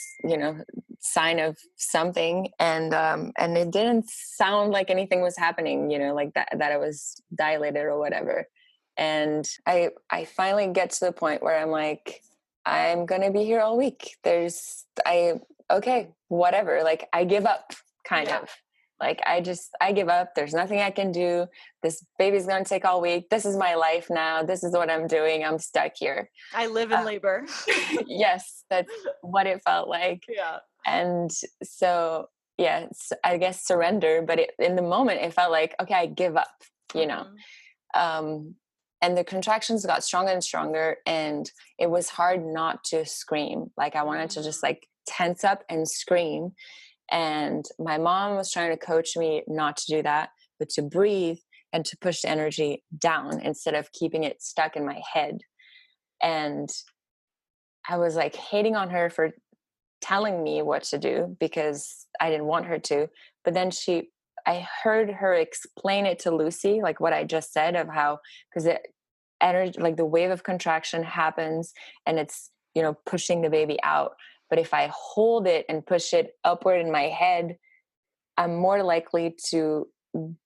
sign of something, and it didn't sound like anything was happening, like that it was dilated or whatever. And I finally get to the point where I'm like, I'm gonna be here all week. Okay, whatever. Like, I give up, kind of. Like, I give up. There's nothing I can do. This baby's gonna take all week. This is my life now. This is what I'm doing. I'm stuck here. I live in labor. Yes, that's what it felt like. Yeah. And so, yeah, I guess surrender. But in the moment, it felt like, okay, I give up, and the contractions got stronger and stronger, and it was hard not to scream. Like, I wanted to just like tense up and scream. And my mom was trying to coach me not to do that, but to breathe and to push the energy down instead of keeping it stuck in my head. And I was like hating on her for telling me what to do because I didn't want her to. But then I heard her explain it to Lucy, like what I just said, of how, because the energy, like the wave of contraction happens and it's, pushing the baby out. But if I hold it and push it upward in my head, I'm more likely to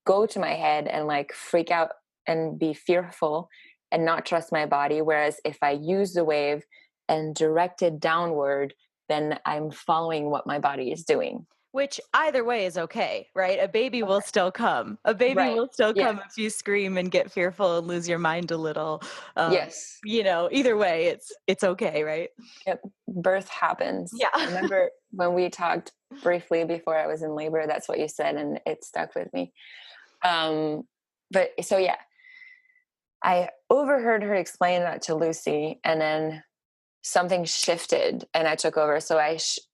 go to my head and like freak out and be fearful and not trust my body. Whereas if I use the wave and direct it downward, then I'm following what my body is doing. Which either way is okay, right? A baby will still come. A baby Right. will still Yeah. come if you scream and get fearful and lose your mind a little. Yes. Either way, it's okay, right? Yep. Birth happens. Yeah. I remember when we talked briefly before I was in labor, that's what you said, and it stuck with me. But so yeah, I overheard her explain that to Lucy, and then something shifted and I took over. So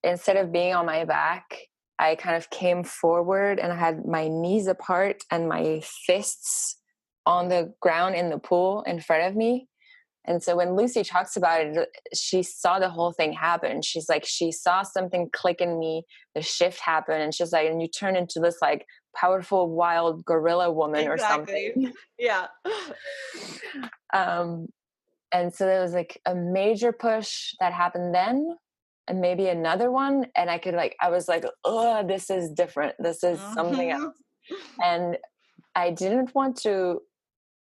instead of being on my back, I kind of came forward and I had my knees apart and my fists on the ground in the pool in front of me. And so when Lucy talks about it, she saw the whole thing happen. She's like, she saw something click in me, the shift happen. And she's like, and you turn into this like powerful, wild gorilla woman or something. Yeah. And so there was like a major push that happened then, and maybe another one. And I was like, oh, this is different. This is something else. And I didn't want to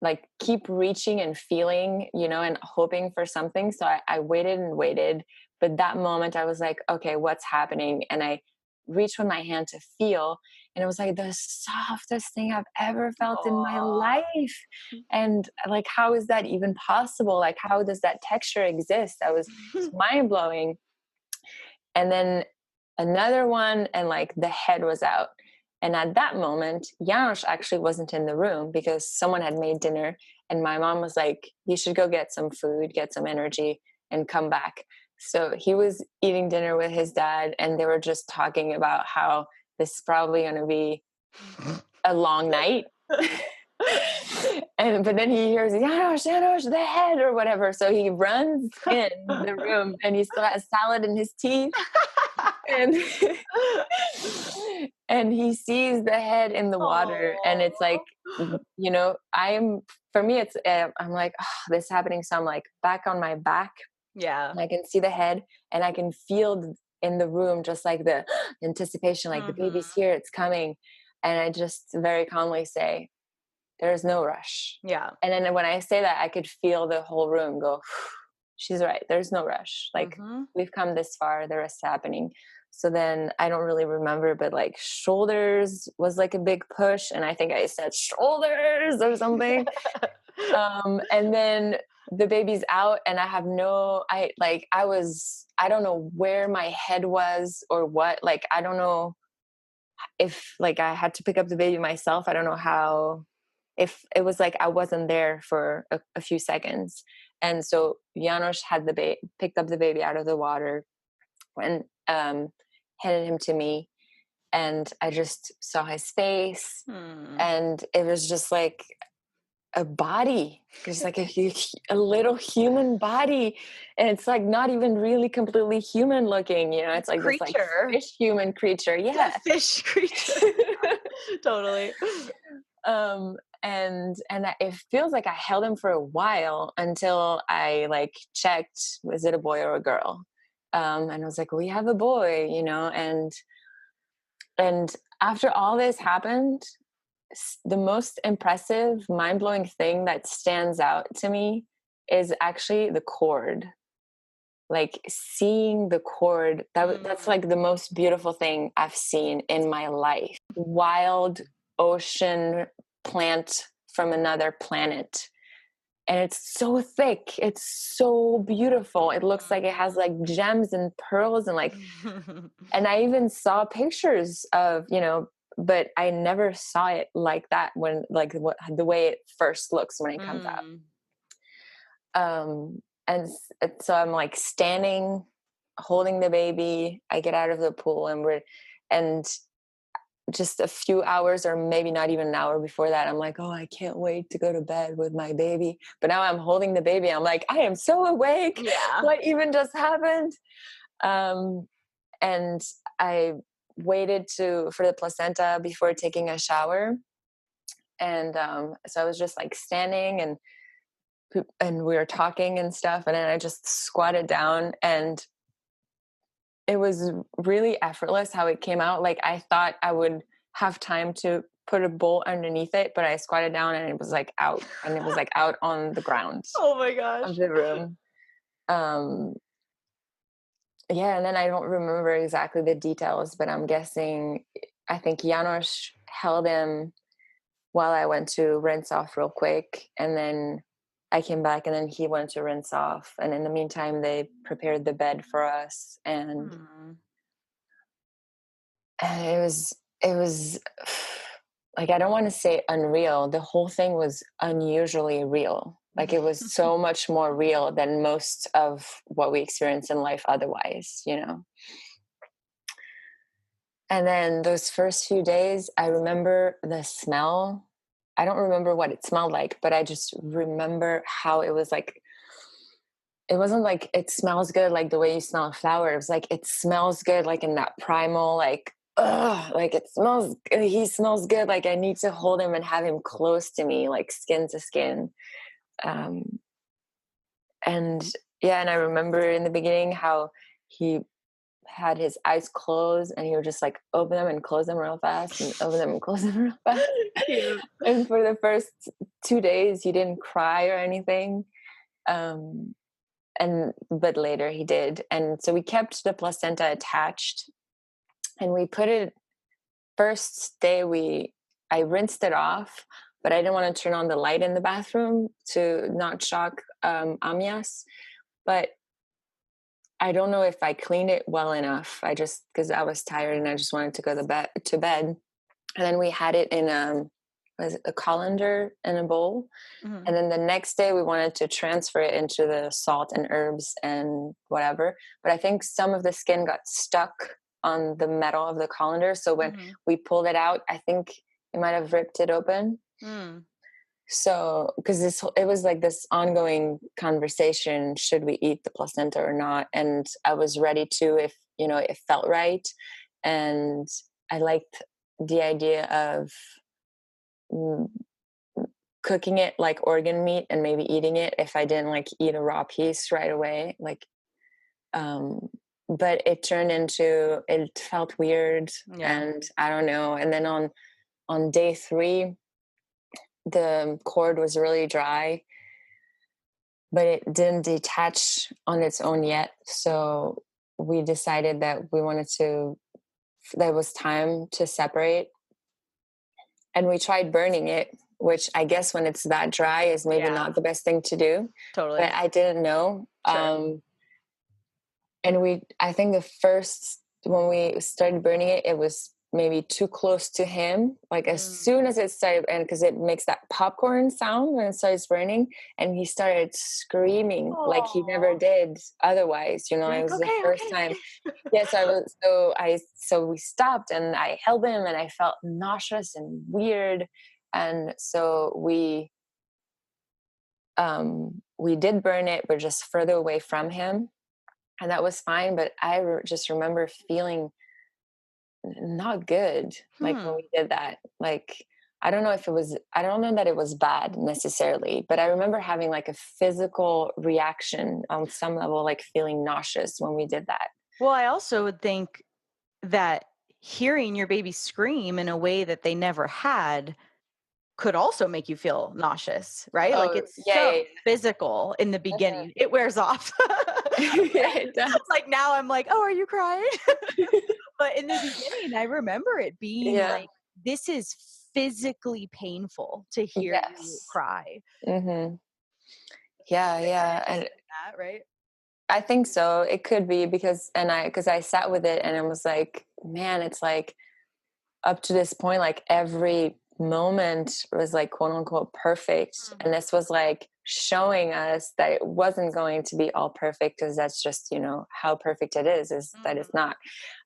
like keep reaching and feeling, and hoping for something. So I waited and waited. But that moment I was like, okay, what's happening? And I reached with my hand to feel, and it was like the softest thing I've ever felt in my life. And like, how is that even possible? Like, how does that texture exist? That was mind blowing. And then another one, and like the head was out. And at that moment, Janos actually wasn't in the room because someone had made dinner. And my mom was like, you should go get some food, get some energy, and come back. So he was eating dinner with his dad, and they were just talking about how this is probably going to be a long night. But then he hears, Janos, the head or whatever. So he runs in the room and he still has salad in his teeth. And and he sees the head in the water. And it's like, I'm like, oh, this is happening. So I'm like back on my back. Yeah. And I can see the head and I can feel in the room just like the anticipation, like the baby's here, it's coming. And I just very calmly say, there's no rush. Yeah. And then when I say that, I could feel the whole room go, she's right. There's no rush. Like, we've come this far. The rest happening. So then I don't really remember, but like shoulders was like a big push. And I think I said shoulders or something. And then the baby's out and I don't know where my head was or what. Like, I don't know if like I had to pick up the baby myself. I don't know how, if it was like I wasn't there for a few seconds. And so Janos had picked up the baby out of the water and handed him to me. And I just saw his face and it was just like a body, just like a little human body. And it's like not even really completely human looking, it's like creature. This like fish human creature. Yeah. Fish creature. Totally. And it feels like I held him for a while until I like checked, was it a boy or a girl? And I was like, we have a boy, you know, and after all this happened, the most impressive, mind-blowing thing that stands out to me is actually the cord. Like seeing the cord, that's like the most beautiful thing I've seen in my life. Wild ocean plant from another planet. And it's so thick. It's so beautiful. It looks like it has like gems and pearls and like, and I even saw pictures of, you know, but I never saw it like that when, like, what the way it first looks when it comes out. And so I'm like standing, holding the baby. I get out of the pool, and just a few hours, or maybe not even an hour before that, I'm like, oh, I can't wait to go to bed with my baby. But now I'm holding the baby. I'm like, I am so awake. Yeah. What even just happened? And I waited for the placenta before taking a shower. And so I was just like standing, and we were talking and stuff. And then I just squatted down, and it was really effortless how it came out. Like I thought I would have time to put a bowl underneath it, but I squatted down and it was like out, and it was like out on the ground Oh my gosh. of the room. Yeah, and then I don't remember exactly the details, but I'm guessing, I think Janos held him while I went to rinse off real quick, and then I came back, and then he went to rinse off, and in the meantime they prepared the bed for us, and it was like, I don't want to say unreal. The whole thing was unusually real. Like it was so much more real than most of what we experience in life otherwise, you know. And then those first few days, I remember the smell. I don't remember what it smelled like, but I just remember how it was like, it wasn't like it smells good like the way you smell a flower. It was like it smells good, like in that primal, like, like it smells, he smells good. Like I need to hold him and have him close to me, like skin to skin. And yeah, and I remember in the beginning how he had his eyes closed, and he would just like open them and close them real fast, and open them and close them real fast. Cute. And for the first 2 days, he didn't cry or anything. But later he did. And so we kept the placenta attached, and we put it, first day I rinsed it off, but I didn't want to turn on the light in the bathroom to not shock Amyas. But I don't know if I cleaned it well enough. Because I was tired and I just wanted to go to bed. And then we had it in a colander in a bowl. Mm-hmm. And then the next day we wanted to transfer it into the salt and herbs and whatever. But I think some of the skin got stuck on the metal of the colander. So when we pulled it out, I think it might have ripped it open. So, because it was like this ongoing conversation, should we eat the placenta or not? And I was ready to, if, you know, it felt right. And I liked the idea of cooking it like organ meat and maybe eating it if I didn't like eat a raw piece right away. Like, but it turned into, it felt weird. Yeah. And I don't know. And then on day 3, the cord was really dry, but it didn't detach on its own yet. So we decided that that was time to separate. And we tried burning it, which I guess when it's that dry is maybe not the best thing to do. Totally. But I didn't know. Sure. And I think when we started burning it, it was maybe too close to him. Like as soon as it started, and because it makes that popcorn sound when it starts burning, and he started screaming like he never did otherwise. You know, it was the first time. Yeah, so we stopped, and I held him, and I felt nauseous and weird, and so we did burn it, but just further away from him, and that was fine. But I just remember feeling not good, like when we did that. Like I don't know that it was bad necessarily, but I remember having like a physical reaction on some level, like feeling nauseous when we did that. Well, I also would think that hearing your baby scream in a way that they never had could also make you feel nauseous, right? Like Oh, it's yeah, so yeah, physical in the yeah. beginning. It wears off. Yeah, it does. Like now I'm like, "Oh, are you crying?" But in the beginning, I remember it being Yeah. like, this is physically painful to hear you Yes. cry. Hmm. Yeah, Like, kind yeah. of just And like that, right? I think so. It could be because I sat with it and it was like, man, it's like up to this point, like every moment was like quote unquote perfect. And Mhm. this was like showing us that it wasn't going to be all perfect, because that's just, how perfect it is that it's Mhm. not.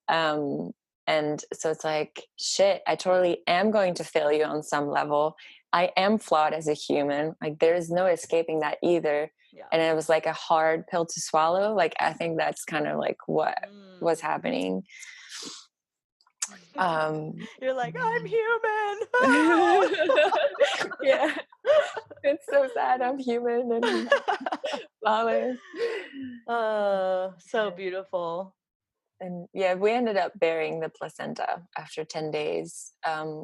Um, and so it's like, shit, I totally am going to fail you on some level. I am flawed as a human. Like there is no escaping that either. Yeah. And it was like a hard pill to swallow. Like I think that's kind of like what was Mm. happening. Um, You're like, "I'm human." yeah, it's so sad. I'm human and flawless. So beautiful. And yeah, we ended up burying the placenta after 10 days.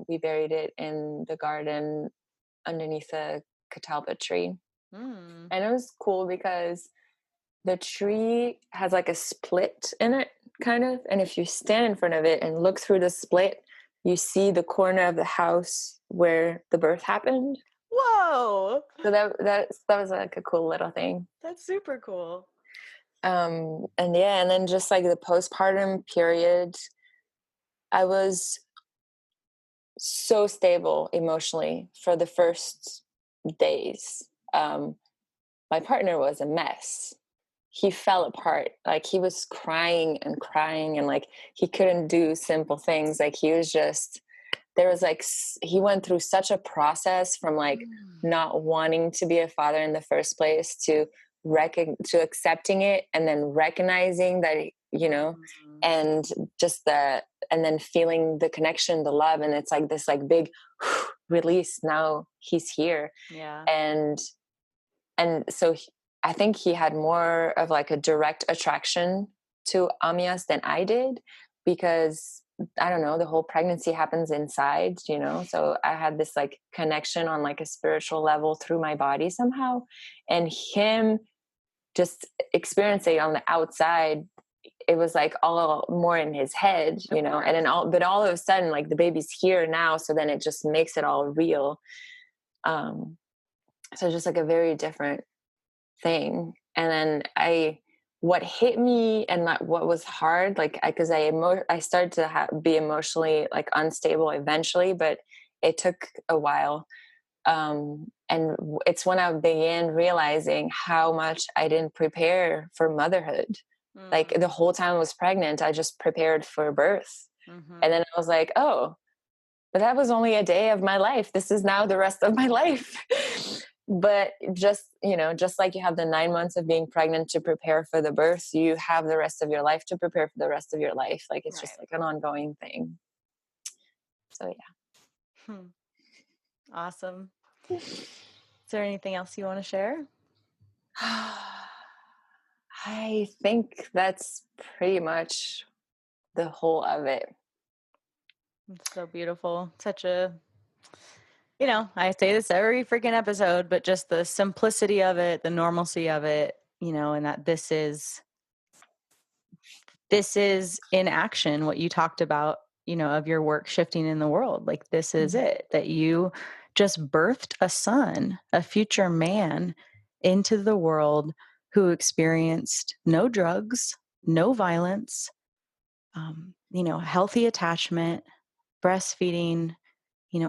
We buried it in the garden underneath a catalpa tree. Mm. And it was cool because the tree has like a split in it, kind of. And if you stand in front of it and look through the split, you see the corner of the house where the birth happened. Whoa! So that was like a cool little thing. That's super cool. And yeah, and then just like the postpartum period, I was so stable emotionally for the first days. Um, my partner was a mess. He fell apart. Like he was crying and crying, and like he couldn't do simple things. Like he was just, there was like, he went through such a process from like Mm. not wanting to be a father in the first place to to accepting it, and then recognizing that, Mhm. and just and then feeling the connection, the love. And it's like this like big release. Now he's here. Yeah. And so I think he had more of like a direct attraction to Amias than I did, because I don't know, the whole pregnancy happens inside, so I had this like connection on like a spiritual level through my body somehow. And him just experiencing on the outside, it was like all more in his head, Of and then course. all of a sudden, like the baby's here now, so then it just makes it all real. um so just like a very different thing. And then what hit me and what was hard, like because I started to be emotionally like unstable eventually, but it took a while. And it's when I began realizing how much I didn't prepare for motherhood. Like the Mm. whole time I was pregnant, I just prepared for birth. And Mhm. then I was like, oh, but that was only a day of my life. This is now the rest of my life. But just like you have the 9 months of being pregnant to prepare for the birth, you have the rest of your life to prepare for the rest of your life. Like it's just Right. like an ongoing thing. So Hmm. Awesome. Is there anything else you want to share? yeah. I think that's pretty much the whole of it. It's so beautiful. Such a, I say this every freaking episode, but just the simplicity of it, the normalcy of it, and that this is in action what you talked about, of your work shifting in the world. Like this is Mhm. it, that you just birthed a son, a future man into the world who experienced no drugs, no violence, healthy attachment, breastfeeding,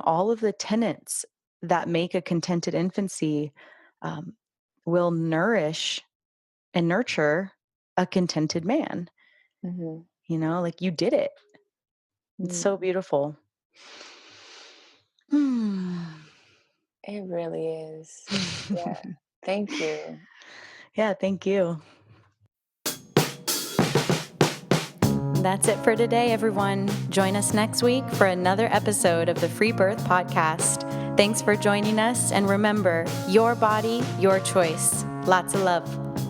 all of the tenets that make a contented infancy um, will nourish and nurture a contented man. Mhm. Like you did it. It's Mm. so beautiful. Hmm. It really is. Yeah. Thank you. Yeah, thank you. that's it for today, everyone. Join us next week for another episode of the Freebirth podcast. Thanks for joining us, and remember, your body, your choice. Lots of love.